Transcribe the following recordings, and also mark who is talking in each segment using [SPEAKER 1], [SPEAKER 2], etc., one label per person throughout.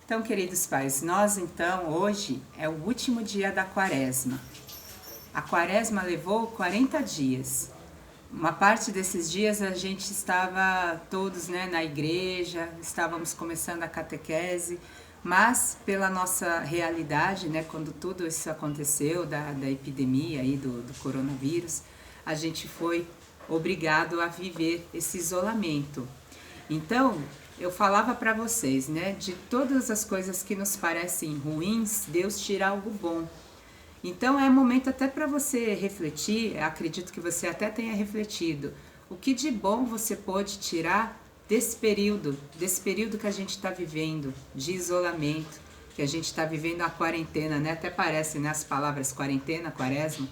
[SPEAKER 1] Então, queridos pais, hoje é o último dia da quaresma. A quaresma levou 40 dias. Uma parte desses dias a gente estava todos na igreja, estávamos começando a catequese, mas pela nossa realidade, quando tudo isso aconteceu, da epidemia aí do coronavírus, a gente foi obrigado a viver esse isolamento. Então, eu falava para vocês, de todas as coisas que nos parecem ruins, Deus tira algo bom. Então é momento até para você refletir, acredito que você até tenha refletido, o que de bom você pode tirar desse período que a gente está vivendo, de isolamento, que a gente está vivendo a quarentena, até parece, as palavras quarentena, quaresma.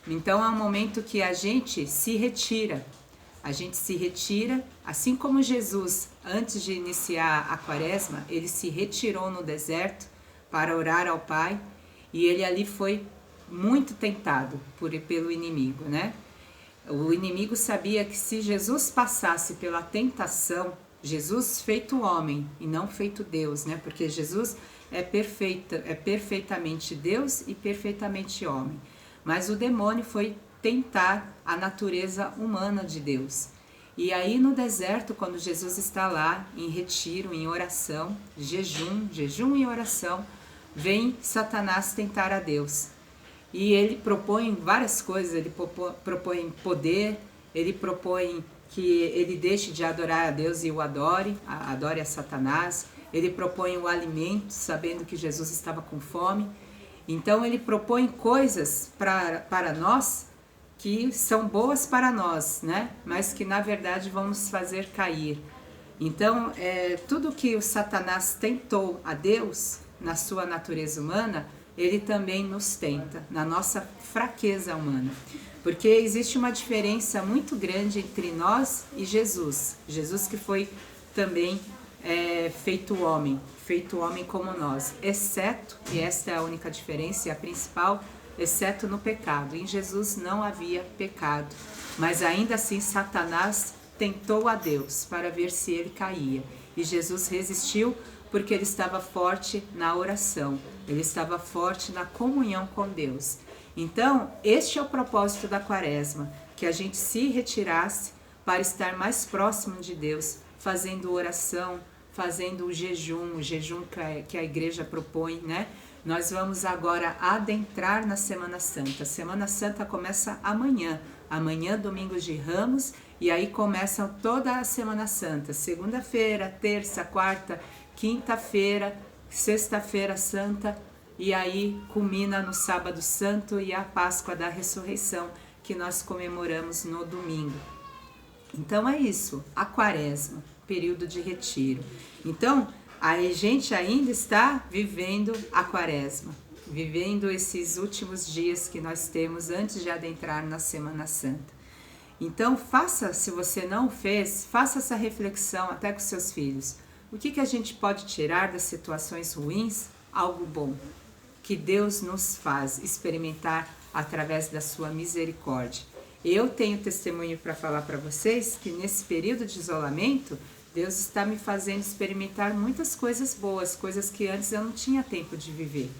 [SPEAKER 1] Então é um momento que a gente se retira, assim como Jesus, antes de iniciar a quaresma, ele se retirou no deserto para orar ao Pai, e ele ali foi muito tentado pelo inimigo, O inimigo sabia que se Jesus passasse pela tentação, Jesus feito homem e não feito Deus, Porque Jesus é perfeitamente Deus e perfeitamente homem. Mas o demônio foi tentar a natureza humana de Deus. E aí no deserto, quando Jesus está lá em retiro, em oração, jejum e oração, vem Satanás tentar a Deus. E ele propõe várias coisas, ele propõe poder, ele propõe que ele deixe de adorar a Deus e o adore a Satanás. Ele propõe o alimento, sabendo que Jesus estava com fome. Então ele propõe coisas para nós que são boas para nós, mas que na verdade vão nos fazer cair. Então tudo que o Satanás tentou a Deus na sua natureza humana, ele também nos tenta, na nossa fraqueza humana. Porque existe uma diferença muito grande entre nós e Jesus. Jesus que foi também feito homem como nós, exceto, e esta é a única diferença e a principal, exceto no pecado. Em Jesus não havia pecado, mas ainda assim Satanás tentou a Deus para ver se ele caía. E Jesus resistiu porque ele estava forte na oração, ele estava forte na comunhão com Deus. Então, este é o propósito da quaresma, que a gente se retirasse para estar mais próximo de Deus, fazendo oração, fazendo o jejum que a igreja propõe, Nós vamos agora adentrar na Semana Santa. A Semana Santa começa amanhã, domingo de Ramos, e aí começa toda a Semana Santa, segunda-feira, terça, quarta, quinta-feira, sexta-feira santa, e aí culmina no sábado santo e a Páscoa da Ressurreição, que nós comemoramos no domingo. Então é isso, a quaresma, período de retiro. Então, a gente ainda está vivendo a quaresma, vivendo esses últimos dias que nós temos antes de adentrar na Semana Santa. Então, se você não fez, faça essa reflexão até com seus filhos. O que a gente pode tirar das situações ruins? Algo bom, que Deus nos faz experimentar através da sua misericórdia. Eu tenho testemunho para falar para vocês que nesse período de isolamento, Deus está me fazendo experimentar muitas coisas boas, coisas que antes eu não tinha tempo de viver.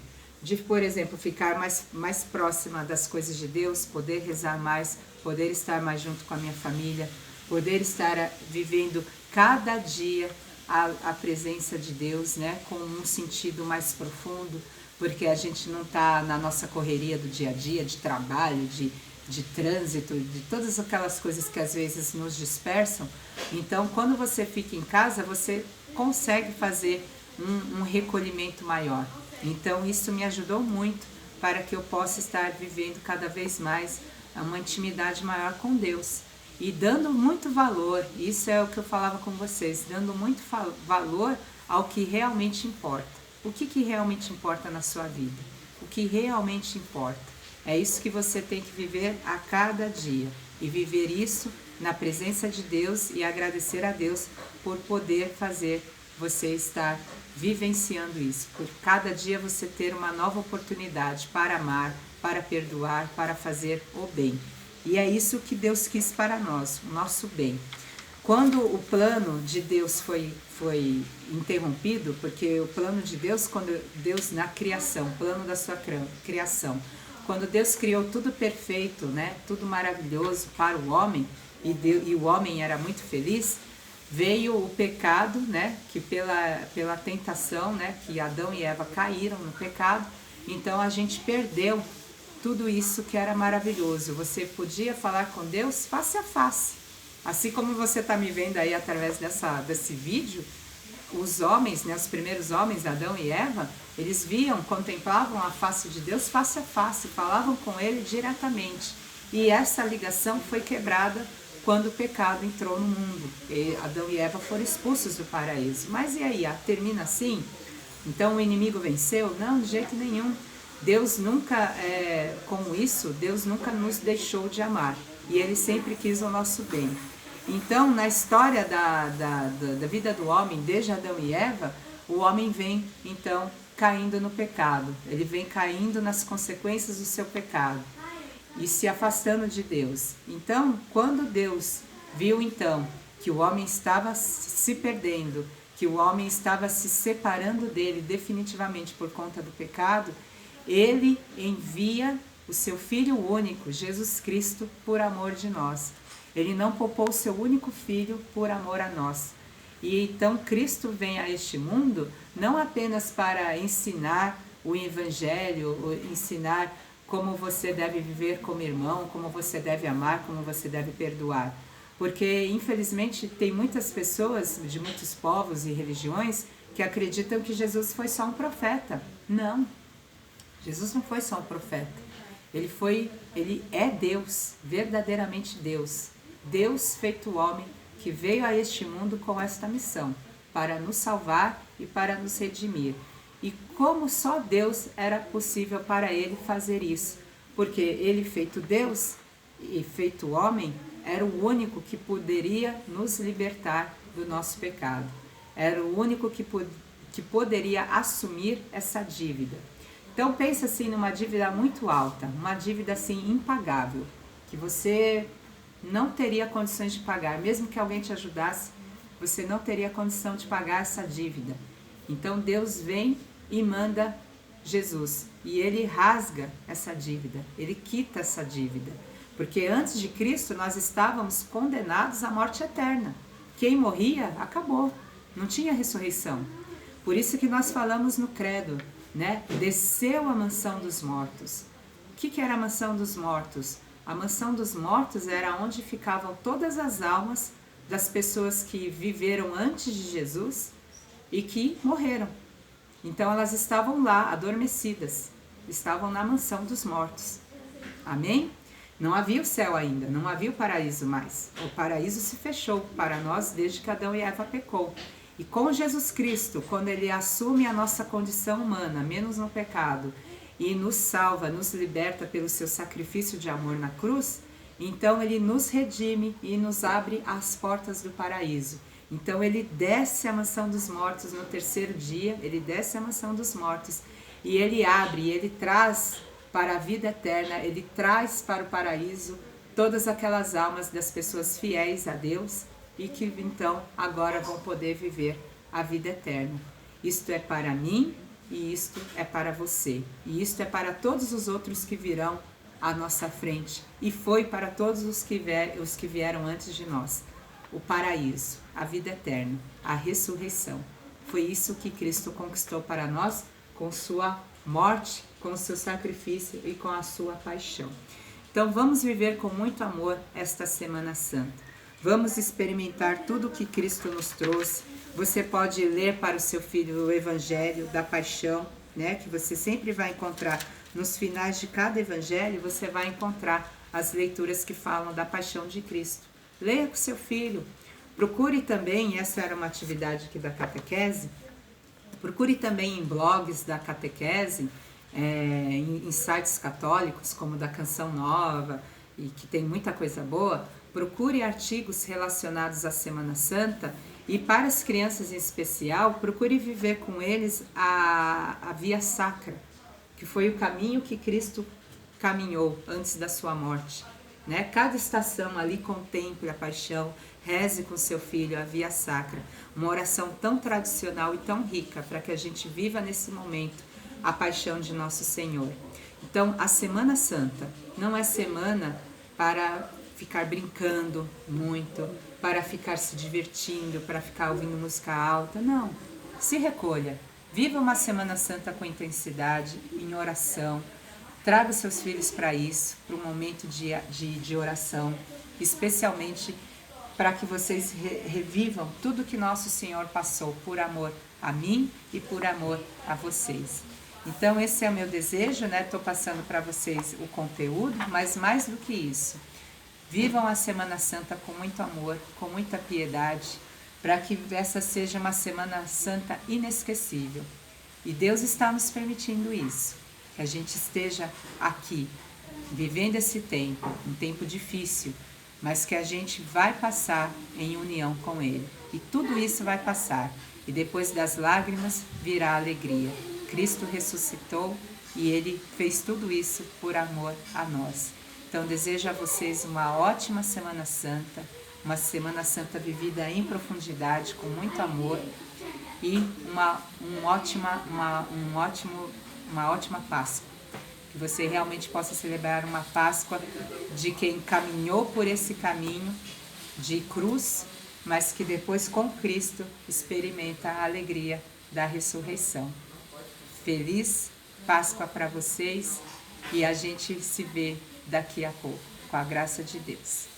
[SPEAKER 1] De, por exemplo, ficar mais próxima das coisas de Deus, poder rezar mais, poder estar mais junto com a minha família, poder estar vivendo cada dia a presença de Deus, com um sentido mais profundo, porque a gente não está na nossa correria do dia a dia, de trabalho, de trânsito, de todas aquelas coisas que às vezes nos dispersam. Então, quando você fica em casa, você consegue fazer um recolhimento maior. Então, isso me ajudou muito para que eu possa estar vivendo cada vez mais uma intimidade maior com Deus. E dando muito valor, isso é o que eu falava com vocês, dando muito valor ao que realmente importa. O que realmente importa na sua vida? O que realmente importa? É isso que você tem que viver a cada dia. E viver isso na presença de Deus e agradecer a Deus por poder fazer você estar vivenciando isso. Por cada dia você ter uma nova oportunidade para amar, para perdoar, para fazer o bem. E é isso que Deus quis para nós, o nosso bem. Quando o plano de Deus foi interrompido, porque o plano de Deus, quando Deus na criação, plano da sua criação, quando Deus criou tudo perfeito, né, tudo maravilhoso para o homem, e o homem era muito feliz, veio o pecado, né, que pela tentação, né, que Adão e Eva caíram no pecado, então a gente perdeu tudo isso que era maravilhoso. Você podia falar com Deus face a face. Assim como você está me vendo aí através desse vídeo, os homens, né, os primeiros homens, Adão e Eva, eles viam, contemplavam a face de Deus face a face, falavam com ele diretamente. E essa ligação foi quebrada quando o pecado entrou no mundo. E Adão e Eva foram expulsos do paraíso. Mas e aí, termina assim? Então o inimigo venceu? Não, de jeito nenhum. Deus nunca, com isso, Deus nunca nos deixou de amar. E Ele sempre quis o nosso bem. Então, na história da vida do homem, desde Adão e Eva, o homem vem, então, caindo no pecado. Ele vem caindo nas consequências do seu pecado e se afastando de Deus. Então, quando Deus viu, então, que o homem estava se perdendo, que o homem estava se separando dele definitivamente por conta do pecado, Ele envia o seu Filho único, Jesus Cristo, por amor de nós. Ele não poupou o seu único Filho por amor a nós. E então Cristo vem a este mundo não apenas para ensinar o Evangelho, ensinar como você deve viver como irmão, como você deve amar, como você deve perdoar. Porque, infelizmente, tem muitas pessoas de muitos povos e religiões que acreditam que Jesus foi só um profeta. Não, Jesus não foi só um profeta. Ele é Deus, verdadeiramente Deus. Deus feito homem, que veio a este mundo com esta missão, para nos salvar e para nos redimir. E como só Deus era possível para Ele fazer isso, porque Ele feito Deus e feito homem, era o único que poderia nos libertar do nosso pecado. Era o único que poderia assumir essa dívida. Então pensa assim numa dívida muito alta, uma dívida assim impagável, que você não teria condições de pagar, mesmo que alguém te ajudasse, você não teria condição de pagar essa dívida. Então Deus vem e manda Jesus, e Ele rasga essa dívida, Ele quita essa dívida, porque antes de Cristo nós estávamos condenados à morte eterna. Quem morria, acabou, não tinha ressurreição. Por isso que nós falamos no credo, né? Desceu a mansão dos mortos. O que era a mansão dos mortos? A mansão dos mortos era onde ficavam todas as almas das pessoas que viveram antes de Jesus e que morreram. Então elas estavam lá, adormecidas, estavam na mansão dos mortos. Amém? Não havia o céu ainda, não havia o paraíso mais. O paraíso se fechou para nós desde que Adão e Eva pecou. E com Jesus Cristo, quando Ele assume a nossa condição humana, menos no pecado, e nos salva, nos liberta pelo seu sacrifício de amor na cruz, então Ele nos redime e nos abre as portas do paraíso. Então Ele desce a mansão dos mortos no terceiro dia, Ele desce a mansão dos mortos e Ele abre, Ele traz para a vida eterna, Ele traz para o paraíso todas aquelas almas das pessoas fiéis a Deus e que então agora vão poder viver a vida eterna. Isto é para mim e isto é para você. E isto é para todos os outros que virão à nossa frente. E foi para todos os que vieram antes de nós. O paraíso, a vida eterna, a ressurreição. Foi isso que Cristo conquistou para nós com sua morte, com o seu sacrifício e com a sua paixão. Então vamos viver com muito amor esta Semana Santa. Vamos experimentar tudo o que Cristo nos trouxe. Você pode ler para o seu filho o Evangelho da Paixão, né? Que você sempre vai encontrar nos finais de cada Evangelho, você vai encontrar as leituras que falam da Paixão de Cristo. Leia com seu filho. Procure também, essa era uma atividade aqui da catequese, procure também em blogs da catequese, em sites católicos, como da Canção Nova, e que tem muita coisa boa. Procure artigos relacionados à Semana Santa e para as crianças em especial, procure viver com eles a Via Sacra, que foi o caminho que Cristo caminhou antes da sua morte. né? Cada estação ali contemple a paixão, reze com seu filho a via sacra. Uma oração tão tradicional e tão rica para que a gente viva nesse momento a paixão de nosso Senhor. Então, a Semana Santa não é semana para ficar brincando muito, para ficar se divertindo, para ficar ouvindo música alta. Não. Se recolha. Viva uma Semana Santa com intensidade, em oração. Traga seus filhos para isso, para um momento de oração, especialmente para que vocês revivam tudo que nosso Senhor passou por amor a mim e por amor a vocês. Então esse é o meu desejo, né? Estou passando para vocês o conteúdo, mas mais do que isso, vivam a Semana Santa com muito amor, com muita piedade, para que essa seja uma Semana Santa inesquecível. E Deus está nos permitindo isso, que a gente esteja aqui, vivendo esse tempo, um tempo difícil, mas que a gente vai passar em união com Ele. E tudo isso vai passar, e depois das lágrimas virá a alegria. Cristo ressuscitou e Ele fez tudo isso por amor a nós. Então desejo a vocês uma ótima Semana Santa, uma Semana Santa vivida em profundidade, com muito amor, e uma ótima Páscoa. Que você realmente possa celebrar uma Páscoa de quem caminhou por esse caminho de cruz, mas que depois com Cristo experimenta a alegria da ressurreição. Feliz Páscoa para vocês e a gente se vê daqui a pouco, com a graça de Deus.